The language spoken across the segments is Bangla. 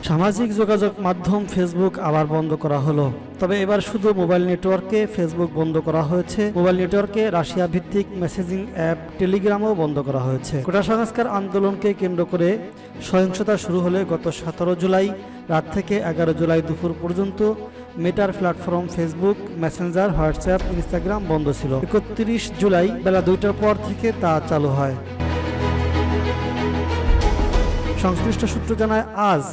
সামাজিক যোগাযোগ মাধ্যম ফেসবুক আবার বন্ধ করা হলো। তবে এবার শুধু মোবাইল নেটওয়ার্কে ফেসবুক বন্ধ করা হয়েছে। মোবাইল নেটওয়ার্কে রাশিয়া ভিত্তিক মেসেজিং অ্যাপ টেলিগ্রামও বন্ধ করা হয়েছে। কোটা সংস্কার আন্দোলনকে কেন্দ্র করে সহিংসতা শুরু হলে গত 17 জুলাই রাত থেকে 11 জুলাই দুপুর পর্যন্ত মেটার platform Facebook, Messenger, WhatsApp, Instagram বন্ধ ছিল। 31 জুলাই বেলা 2টার পর থেকে তা চালু হয়। সংশ্লিষ্ট সূত্র জানায়, আজ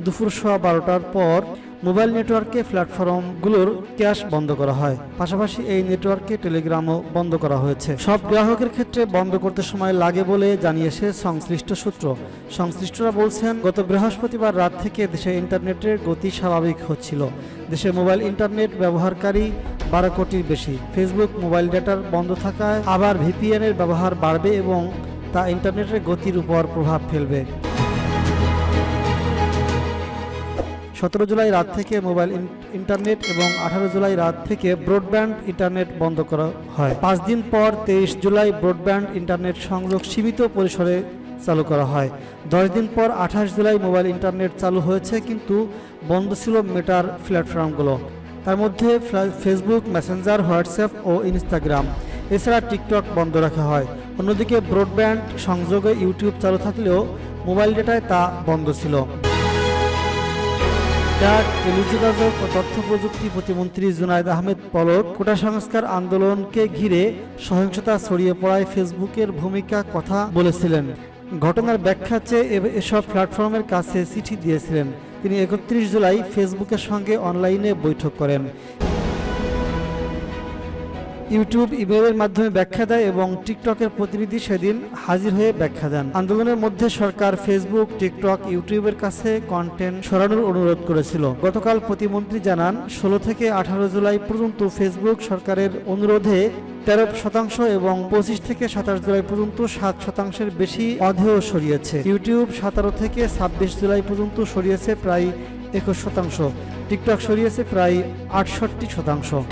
দুপুর 12টার পর মোবাইল নেটওয়ার্কে প্ল্যাটফর্মগুলোর ক্যাশ বন্ধ করা হয়। পাশাপাশি এই নেটওয়ার্কে টেলিগ্রামও বন্ধ করা হয়েছে। সব গ্রাহকের ক্ষেত্রে বন্ধ করতে সময় লাগে বলে জানিয়েছে সংশ্লিষ্ট সূত্র। সংশ্লিষ্টরা বলছেন, গত বৃহস্পতিবার রাত থেকে দেশে ইন্টারনেটের গতি স্বাভাবিক হচ্ছিল। দেশে মোবাইল ইন্টারনেট ব্যবহারকারী 12 কোটির বেশি। ফেসবুক মোবাইল ডেটার বন্ধ থাকায় আবার ভিপিএন এর ব্যবহার বাড়বে এবং তা ইন্টারনেটের গতির উপর প্রভাব ফেলবে। 17 জুলাই রাত থেকে মোবাইল ইন্টারনেট এবং 18 জুলাই রাত থেকে ব্রডব্যান্ড ইন্টারনেট বন্ধ করা হয়। 5 দিন পর 23 জুলাই ব্রডব্যান্ড ইন্টারনেট সংযোগ সীমিত পরিসরে চালু করা হয়। 10 দিন পর 28 জুলাই মোবাইল ইন্টারনেট চালু হয়েছে, কিন্তু বন্ধ ছিল মেটার প্ল্যাটফর্মগুলো। তার মধ্যে ফেসবুক, মেসেঞ্জার, হোয়াটসঅ্যাপ ও ইনস্টাগ্রাম। এছাড়া টিকটক বন্ধ রাখা হয়। অন্যদিকে ব্রডব্যান্ড সংযোগে ইউটিউব চালু থাকলেও মোবাইল ডেটায় তা বন্ধ ছিল। টেলিযোগাযোগ ও তথ্য প্রযুক্তি প্রতিমন্ত্রী জুনায়েদ আহমেদ পলক কোটা সংস্কার আন্দোলনকে ঘিরে সহিংসতা ছড়িয়ে পড়ায় ফেসবুকের ভূমিকা কথা বলেছিলেন। ঘটনার ব্যাখ্যা চেয়ে এসব প্ল্যাটফর্মের কাছে চিঠি দিয়েছিলেন। তিনি 31 জুলাই ফেসবুকের সঙ্গে অনলাইনে বৈঠক করেন। ইউটিউব ইমেইলের মাধ্যমে ব্যাখ্যা দেয় এবং টিকটকের প্রতিনিধি সেদিন হাজির হয়ে ব্যাখ্যা দেন। আন্দোলনের মধ্যে সরকার ফেসবুক, টিকটক, ইউটিউবের কাছে কন্টেন্ট সরানোর অনুরোধ করেছিল। গতকাল প্রতিমন্ত্রী জানান, 16 থেকে 18 জুলাই পর্যন্ত ফেসবুক সরকারের অনুরোধে 13% এবং 25 থেকে 27 জুলাই পর্যন্ত 7%-এর বেশি অধেয় সরিয়েছে। ইউটিউব 17 থেকে 26 জুলাই পর্যন্ত সরিয়েছে প্রায় 21%। টিকটক সরিয়েছে প্রায় 68%।